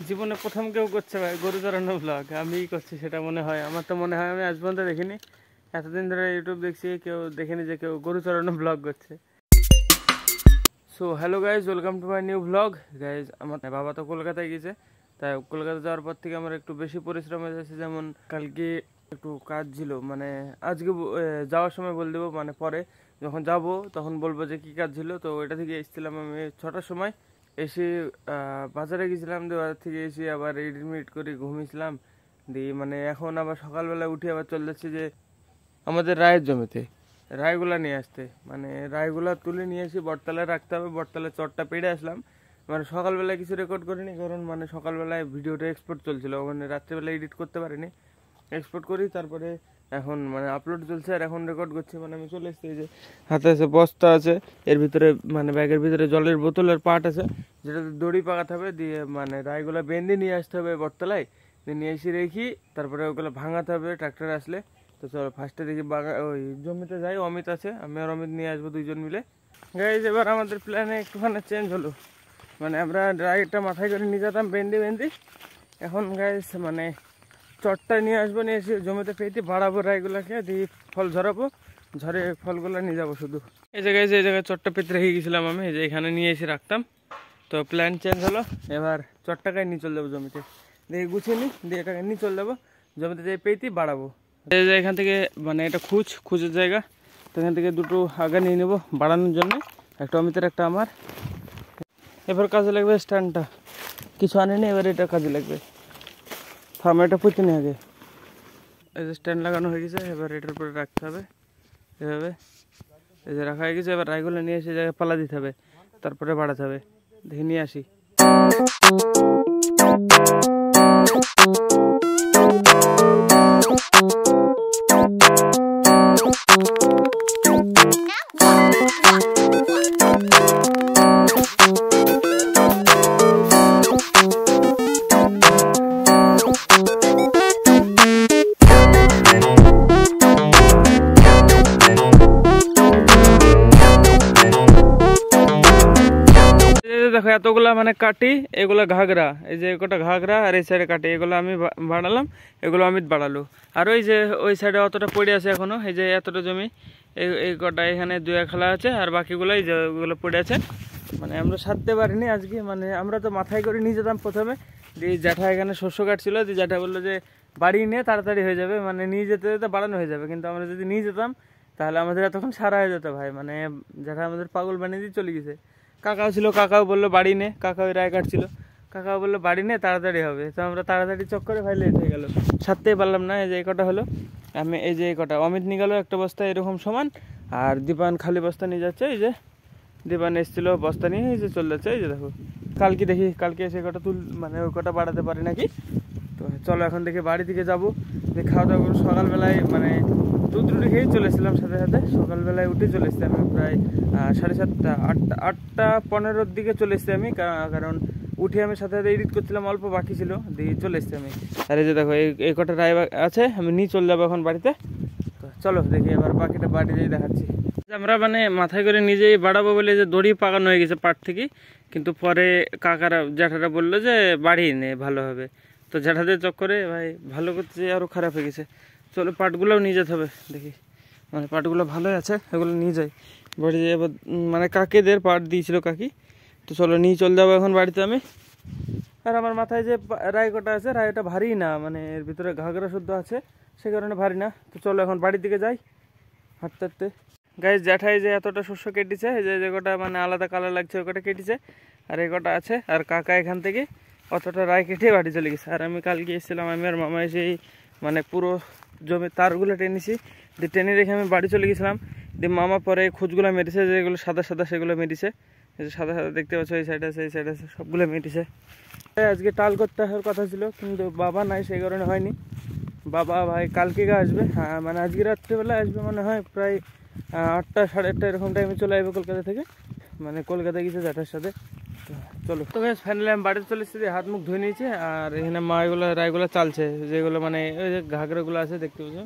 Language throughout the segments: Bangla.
জীবনে প্রথম কেউ করছে ভাই গরু চড়ানো ব্লগ, আমিই করছি সেটা মনে হয়। আমার তো মনে হয় আমি আজ পর্যন্ত দেখিনি, এতদিন ধরে ইউটিউব দেখছি, কেউ দেখেনি যে কেউ গরু চড়ানো ব্লগ করছে। So hello guys, welcome to my new blog. Guys আমার বাবা তো কলকাতায় গেছে, তাই কলকাতা যাওয়ার পর থেকে আমার একটু বেশি পরিশ্রম হয়ে যাচ্ছে। যেমন কালকে একটু কাজ ছিল, মানে আজকে যাওয়ার সময় বলে দেবো, মানে পরে যখন যাব তখন বলবো যে কী কাজ ছিল। তো ওইটা থেকে এসেছিলাম আমি 6টার সময়, এসে বাজারে গেছিলাম, দিয়ে বাজার থেকে এসে আবার এডিট মিডিট করে ঘুমিয়েছিলাম। দিয়ে মানে এখন আবার সকালবেলা উঠে আবার চলে যাচ্ছে যে আমাদের রায়ের জমিতে রায়গুলা নিয়ে আসতে, মানে রায়গুলা তুলে নিয়ে এসে বটতলায় রাখতে হবে। বটতলায় চটটা পেড়ে আসলাম, মানে সকালবেলায় কিছু রেকর্ড করিনি, কারণ মানে সকালবেলায় ভিডিওটা এক্সপোর্ট চলছিল, মানে রাত্রেবেলা এডিট করতে পারিনি। এক্সপোর্ট করি তারপরে এখন মানে আপলোড চলছে, আর এখন রেকর্ড করছি। মানে আমি চলে এসেছি, যে হাতে আছে বস্তা আছে, এর ভিতরে মানে ব্যাগের ভিতরে জলের বোতলের পার্ট আছে, যেটাতে দড়ি পাকাতে হবে, দিয়ে মানে রায়গুলা বেঁধে নিয়ে আসতে হবে বটতলায়, দিয়ে নিয়ে এসে রেখি, তারপরে ওগুলো ভাঙাতে হবে ট্রাক্টর আসলে। তো চলো ফার্স্টে দেখি ওই জমিতে যাই, অমিত আছে, আমি আর অমিত নিয়ে আসবো দুইজন মিলে। গাইজ এবার আমাদের প্ল্যানে একটুখানি চেঞ্জ হলো, মানে আমরা রাইডটা মাথায় করে নিয়ে যেতাম বেঁধে, এখন গাইজ মানে চটটা নিয়ে আসবো, নিয়ে এসে জমিতে পেতে বাড়াবো রাইগুলাকে, দিয়ে ফল ঝরাবো, ঝরে ফলগুলো নিয়ে যাবো শুধু। এই জায়গায় চটটা পেতে রেখে গেছিলাম আমি, এই যে এখানে নিয়ে এসে রাখতাম। তো প্ল্যান চেঞ্জ হলো, এবার চটটাকে নিয়ে চলে যাবো জমিতে, দিয়ে গুছিয়ে নিই, দিয়ে এটাকে নিয়ে চলে যাবো জমিতে, যেয়ে পেতে বাড়াবো। এই যে এখান থেকে মানে এটা খুঁজের জায়গা, তো এখান থেকে দুটো আগা নিয়ে নেবো বাড়ানোর জন্য, একটা অমিতের একটা আমার। এবার কাজে লাগবে স্ট্যান্ডটা, কিছু আনেনি, এবার এটা কাজে লাগবে। থামে এটা পুঁতে নিয়ে আগে, এই যে স্ট্যান্ড লাগানো হয়ে গেছে, এবার এটার উপরে রাখতে হবে এভাবে। এই যে রাখা হয়ে গেছে, এবার রাইগুলো নিয়ে এসে জায়গায় পালা দিতে হবে, তারপরে বাড়াতে হবে। দেখে নিয়ে আসি। দেখো এতগুলা মানে কাটি, এগুলো ঘাগরা, এই যে কটা ঘাগরা, আর এই সাইডে কাটি, এগুলো আমি বাড়ালাম, এগুলো অমিত বাড়ালো। আর ওই যে ওই সাইডে অতটা পড়ে আছে এখনো, এই যে এতটা জমি, এই কটা এখানে 2 খালা আছে, আর বাকিগুলো এই যে ওগুলো পড়ে আছে। মানে আমরা সারতে পারিনি আজকে, মানে আমরা তো মাথায় করে নিয়ে যেতাম প্রথমে, দিয়ে জ্যাঠা এখানে শস্য কাটছিল, দিয়ে জ্যাঠা বললো যে বাড়ি নিয়ে তাড়াতাড়ি হয়ে যাবে, মানে নিয়ে যেতে যেতে বাড়ানো হয়ে যাবে। কিন্তু আমরা যদি নিয়ে যেতাম তাহলে আমাদের এতক্ষণ সারা হয়ে যেত ভাই, মানে জ্যাঠা আমাদের পাগল বানিয়ে দিয়ে চলে গেছে। কাকাও ছিল, কাকাও বললো বাড়ি নে, কাকা ওই রায় কাটছিল, কাকাও বললো বাড়ি নে তাড়াতাড়ি হবে। তো আমরা তাড়াতাড়ি চক্করে ভাই লেট হয়ে গেল, সারতেই পারলাম না। এই যে এই কটা হলো, আমি এই যে এই কটা অমিত নিয়ে গেলো একটা বস্তা এরকম সমান, আর দীপান খালি বস্তা নিয়ে যাচ্ছে। এই যে দীপান এসেছিল বস্তা নিয়ে, এই যে চলে যাচ্ছে। এই যে দেখো কালকে দেখি, কালকে এসে কটা মানে ওই কটা বাড়াতে পারি নাকি। তো চলো এখন দেখি বাড়ি থেকে যাবো, যে খাওয়া দাওয়া করবো। সকালবেলায় মানে দুধ রুটি খেয়েই চলে এসেছিলাম সাথে সাথে, সকালবেলায় উঠে চলে এসেছি আমি প্রায় 7:30 8টা 15-র দিকে চলে এসেছি আমি, কারণ উঠে আমি সাথে সাথে এডিট করছিলাম, অল্প বাকি ছিল, দিয়ে চলে এসেছি আমি। আর এই যে দেখো এই কটা রায় আছে, আমি নিয়ে চলে যাবো এখন বাড়িতে। তো চলো দেখি এবার বাকিটা বাড়ি যেয়ে দেখাচ্ছি। আমরা মানে মাথায় করে নিজেই বাড়াবো বলে যে দড়ি পাকানো হয়ে গেছে পাট থেকে, কিন্তু পরে কাকারা জ্যাঠারা বললো যে বাড়ি নে ভালো হবে। তো জ্যাঠাদের চক্করে ভাই ভালো করতে আরও খারাপ হয়ে গেছে। চলো পাটগুলোও নিয়ে যেতে হবে, দেখি মানে পাটগুলো ভালোই আছে, এগুলো নিয়ে যাই বাড়ি যাই। এবার মানে কাকেদের পাট দিয়েছিল কাকি, তো চলো নিয়ে চলে যাবো এখন বাড়িতে আমি। আর আমার মাথায় যে রায় কটা আছে, রায়টা ভারী না, মানে এর ভিতরে ঘাগরা শুদ্ধ আছে, সে কারণে ভারী না। তো চলো এখন বাড়ির দিকে যাই হাঁটতে হাঁটতে। গাইজ জ্যাঠাই যে এতটা শস্য কেটেছে, যে কটা মানে আলাদা কালার লাগছে ওই কটা কেটেছে, আর এই কটা আছে। আর কাকা এখান থেকে অতটা রায় কেটে বাড়ি চলে গেছে। আর আমি কালকে এসেছিলাম, আমি আর মামা এসে মানে পুরো জমির তারগুলো টেনেছি, দিয়ে টেনে রেখে আমি বাড়ি চলে গেছিলাম। দিয়ে মামা পরে খোঁজগুলো মেরেছে, যেগুলো সাদা সাদা সেগুলো মেরেছে, এই যে সাদা সাদা দেখতে পাচ্ছ, এই সাইড আছে এই সাইড আছে, সবগুলো মেরেছে। আজকে টাল করতে আসার কথা ছিল, কিন্তু বাবা নাই, সেই কারণে হয়নি। বাবা ভাই কালকে আসবে, হ্যাঁ মানে আজকে রাত্রিবেলা আসবে, মনে হয় প্রায় 8টা 8:30 এরকম টাইমে চলে আসবে কলকাতা থেকে, মানে কলকাতায় গেছে জ্যাঠার সাথে। চলো তো বেশ ফাইনালি আমি বাড়িতে চলে এসেছি, হাত মুখ ধুয়ে নিয়েছি। আর এখানে মা এগুলো রায়গুলো চালছে, যেগুলো মানে ওই যে ঘাগরাগুলো আছে দেখতে পাচ্ছ,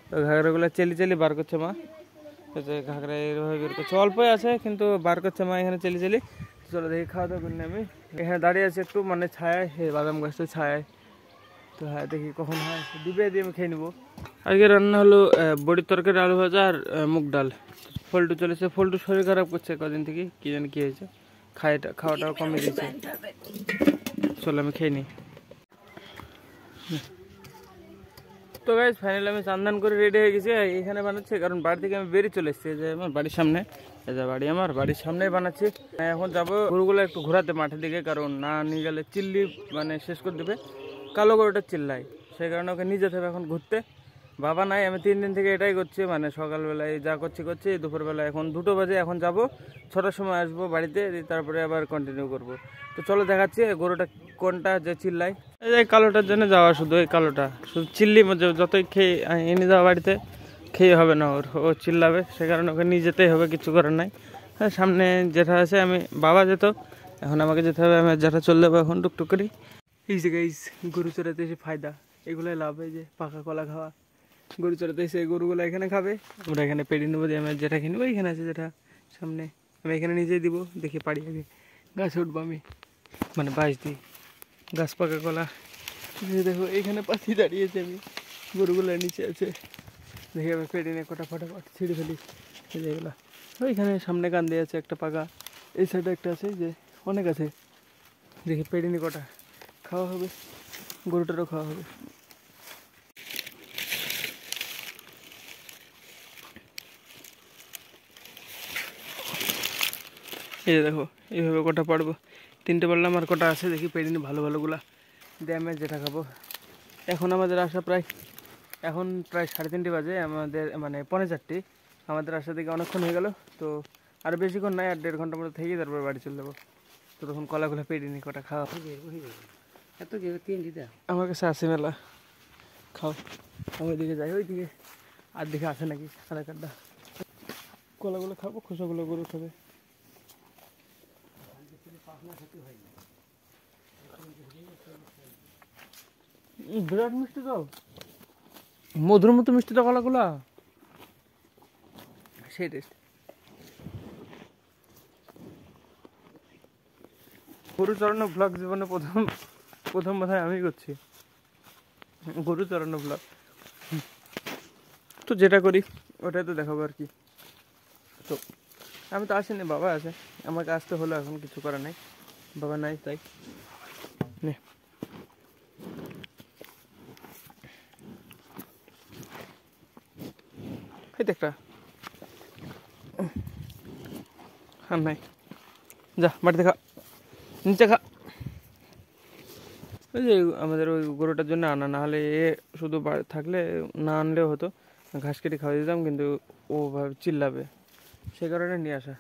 তো ঘাগরাগুলো চেলি বার করছে মা। যে ঘাগরা এভাবে বের করছে, অল্পই আছে কিন্তু বার করছে মা এখানে চেলি। চলো দেখি খাওয়া দাওয়া করি আমি। এখানে দাঁড়িয়ে আছি একটু মানে ছায়ায়, বাদাম গাছটা ছায়ায়। তো হ্যাঁ দেখি কখন হয়, ডিবে দিয়ে আমি খেয়ে নেবো। আজকে রান্না হলো বড়ির তরকারি, আলু ভাজা আর মুগ ডাল। ফল্টু চলেছে, ফল্টু শরীর খারাপ করছে কদিন থেকে, কি জানি কি হয়েছে, খাওয়াটাও কমে দিয়েছে। চলো আমি খেয়ে নিই। তো গাইজ ফাইনালি আমি চান্দান করে রেডি হয়ে গেছি, এখানে বানাচ্ছি কারণ বাড়ি থেকে আমি বেরিয়ে চলে এসেছি। যে আমার বাড়ির সামনে, এই যে বাড়ি আমার বাড়ির সামনেই বানাচ্ছি। এখন যাবো গরুগুলো একটু ঘোরাতে মাঠের দিকে, কারণ না নিয়ে গেলে চিল্লি মানে শেষ করে দেবে, কালো গরুটা চিল্লাই, সেই কারণে ওকে নিয়ে যেতে হবে এখন ঘুরতে। বাবা নাই, আমি 3 দিন থেকে এটাই করছি, মানে সকালবেলায় যা করছি দুপুরবেলা এখন 2টো বাজে, এখন যাব 6টার সময় আসবো বাড়িতে, তারপরে আবার কন্টিনিউ করব। তো চলো দেখাচ্ছি গরুটা কোনটা যে চিল্লাই। এই কালোটার জন্য যাওয়া, শুধু এই কালোটা শুধু চিল্লি, যতই খেয়ে এনে যাওয়া বাড়িতে খেয়ে হবে না, ও চিল্লাবে, সে কারণে ওকে নিয়ে যেতেই হবে, কিছু করার নাই। হ্যাঁ সামনে যেটা আছে, আমি বাবা যেত, এখন আমাকে যেতে হবে, আমি যেটা চলে যাবো এখন টুকটুক করি। এই যে গাইস গরু চড়াতে এসে ফায়দা, এগুলোই লাভ, এই যে পাকা কলা খাওয়া, গরু চড়াতে এসে গরুগুলো এখানে খাবে, আমরা এখানে পেড়ে নেবো দিয়ে, আমি যেটা কিনবো এখানে আছে যেটা সামনে, আমি এখানে নিজেই দিব, দেখি পারি আগে গাছে উঠবো আমি, মানে বাঁশ দিই গাছ পাকা কলা। দেখো এখানে পাখি দাঁড়িয়েছে, আমি গরুগুলো নিচে আছে, দেখি আমি পেড়ে নিয়ে কটা ফটাফট ছিঁড়ে ফেলি। এগুলো ওইখানে সামনে কান দিয়ে আছে একটা পাকা, এই সাইডে একটা আছে, যে অনেক আছে, দেখি পেড়ে নিয়ে কটা খাওয়া হবে, গরুটারও খাওয়া হবে। এই দেখো এইভাবে কটা পারবো, 3টে পারলাম, আর কটা আছে দেখি পেড়ে নিই ভালো ভালোগুলা দিয়ে আমি যেটা খাবো। এখন আমাদের আসা প্রায় 3:30 বাজে, আমাদের মানে 3:45, আমাদের আসা থেকে অনেকক্ষণ হয়ে গেল। তো আর বেশিক্ষণ নাই, আর 1.5 ঘন্টার মতো থেকে তারপর বাড়ি চলে যাবো। তো তখন কলাগুলো পেড়ে নিই, কটা খাওয়া আমার কাছে আসে মেলা, খাও আমি ওইদিকে যাই, ওইদিকে আর দিকে আসে নাকি আধার কার্ডটা, কলাগুলো খাবো, খোসাগুলো গরু খাবে। বিরাট মিষ্টি তো, মধুর মতো মিষ্টি তো কলাগুলা, সেই টেস্ট। গরু চড়ানো ব্লগ জীবনে প্রথম বোধহয় আমি করছি, গরু চড়ানো ব্লগ। তো যেটা করি ওটাই তো দেখাবো আর কি। তো আমি তো আসিনি, বাবা আছে, আমাকে আসতে হলো, এখন কিছু করার নাই, বাবা নাই তাই। নে এই একটা আর নাই, যা বাড়িতে খা, নিচে খা। ওই যে আমাদের ওই গরুটার জন্য আনা, না হলে এ শুধু থাকলে না আনলেও হতো, ঘাস কেটে খাওয়া দিতাম, কিন্তু ও ভাবে চিল্লাবে, সেই কারণে নিয়ে আসা।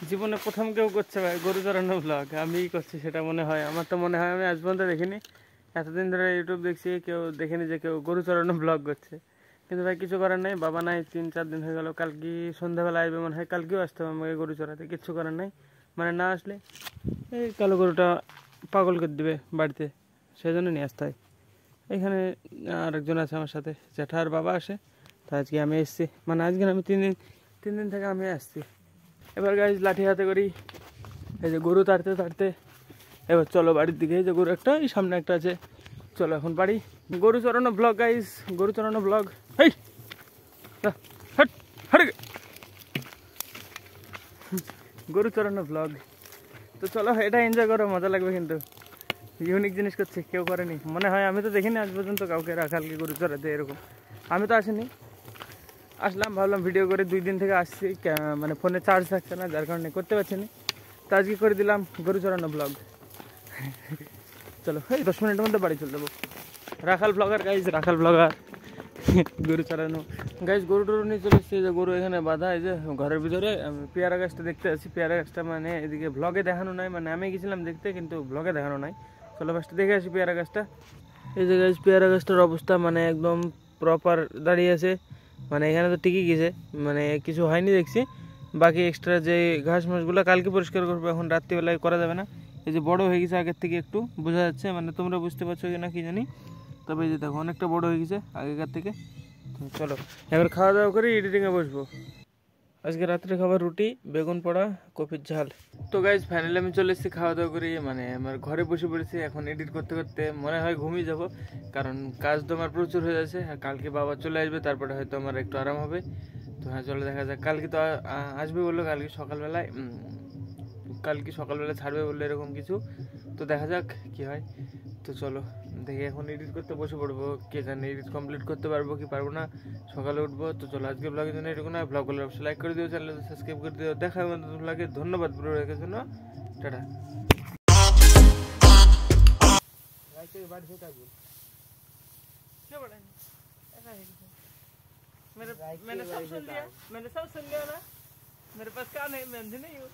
জীবনে প্রথম কেউ করছে ভাই গরু চড়ানো ব্লগ, আমিই করছি সেটা মনে হয়, আমার তো মনে হয়, আমি আজ পর্যন্ত দেখিনি, এতদিন ধরে ইউটিউব দেখছি, কেউ দেখেনি যে কেউ গরু চড়ানো ব্লগ করছে। কিন্তু ভাই কিছু করার নাই, বাবা নাই 3-4 দিন হয়ে গেল, কালকে সন্ধ্যাবেলা আসবে মনে হয়, কালকেও আসতে হবে আমাকে গরু চড়াতে, কিচ্ছু করার নাই, মানে না আসলে এই কালো গরুটা পাগল করে দেবে বাড়িতে, সেই জন্য নিয়ে আসতে হয়। এখানে আরেকজন আছে আমার সাথে, জ্যাঠার বাবা আসে, তো আজকে আমি এসেছি, মানে আজকে আমি 3 দিন থেকে আমি আসছি। এবার গাইজ লাঠি হাতে করি, এই যে গরু তাড়তে এবার চলো বাড়ির দিকে, এই যে গরু একটা এই সামনে একটা আছে, চলো এখন বাড়ি। গরু চড়ানো ব্লগ গাইজ, গরু চড়ানো ব্লগ, হেই হট হট, গরু চড়ানো ব্লগ। তো চলো এটা এনজয় করো, মজা লাগবে, কিন্তু ইউনিক জিনিস করছে, কেউ করেনি মনে হয়, আমি তো দেখিনি আজ পর্যন্ত কাউকে রাখালকে গরু চড়াতে এরকম, আমি তো আসিনি, আসলাম ভাবলাম ভিডিও করে, 2 দিন থেকে আসছি, মানে ফোনে চার্জ থাকছে না, যার কারণে করতে পারছি না, তো আজকে করে দিলাম গরু চড়ানো ব্লগ। চলো এই 10 মিনিটের মধ্যে বাড়ি চলে যাবো। রাখাল ব্লগার গাইজ, রাখাল ব্লগার, গরু চড়ানো গাইজ, গরু টরু নিয়ে চলে এসছে, যে গরু এখানে বাঁধা, এই যে ঘরের ভিতরে। আমি পেয়ারা গাছটা দেখতে আছি, পেয়ারা গাছটা মানে এদিকে ব্লগে দেখানো নাই, মানে আমি গেছিলাম দেখতে, কিন্তু ব্লগে দেখানো নাই। চলো ফার্স্টে দেখে আসি পেয়ারা গাছটা। এই যে গাইজ পেয়ারা গাছটার অবস্থা মানে একদম প্রপার দাঁড়িয়ে আছে, মানে এখানে তো টিকে গেছে, মানে কিছু হয়নি দেখছি, বাকি এক্সট্রা যে ঘাস মাসগুলো কালকে পরিষ্কার করবো, এখন রাত্রিবেলায় করা যাবে না। এই যে বড় হয়ে গেছে আগের থেকে, একটু বোঝা যাচ্ছে, মানে তোমরা বুঝতে পারছো কিনা কি জানি, তবে এই যে দেখো অনেকটা বড় হয়ে গেছে আগেকার থেকে। তো চলো এবার খাওয়া দাওয়া করে এডিটিংয়ে বসবো। আজকে রাত্রে খাবার রুটি, বেগুন পোড়া, কপির ঝাল। তো গাইজ ফাইনালি আমি চলে এসেছি খাওয়া দাওয়া করি, মানে আমার ঘরে বসে পড়েছি। এখন এডিট করতে করতে মনে হয় ঘুমিয়ে যাব, কারণ কাজ তো আমার প্রচুর হয়ে যাচ্ছে। আর কালকে বাবা চলে আসবে, তারপরে হয়তো আমার একটু আরাম হবে। তো হ্যাঁ, চলো দেখা যাক। কালকে তো আসবে বললো, কালকে সকালবেলায় ছাড়বে বললো এরকম কিছু। তো দেখা যাক কি হয়। তো চলো দেখি, এখন এডিট করতে বসে পড়বো। কে জানে এডিট কমপ্লিট করতে পারবো কি পারবো না, সকালে উঠবো। তো চলো আজকে ব্লগের জন্য এটুকু না, ব্লগগুলো অবশ্যই লাইক করে দিও, চ্যানেল সাবস্ক্রাইব করে দিও। দেখা হবে নতুন ব্লগে। ধন্যবাদ পুরো দেখার জন্য, টাটা। बाड़ी से क्यों बड़ा है? ऐसा है मैंने सब सुन लिया ना, मेरे पास कान है, मैं अंधी नहीं हूँ।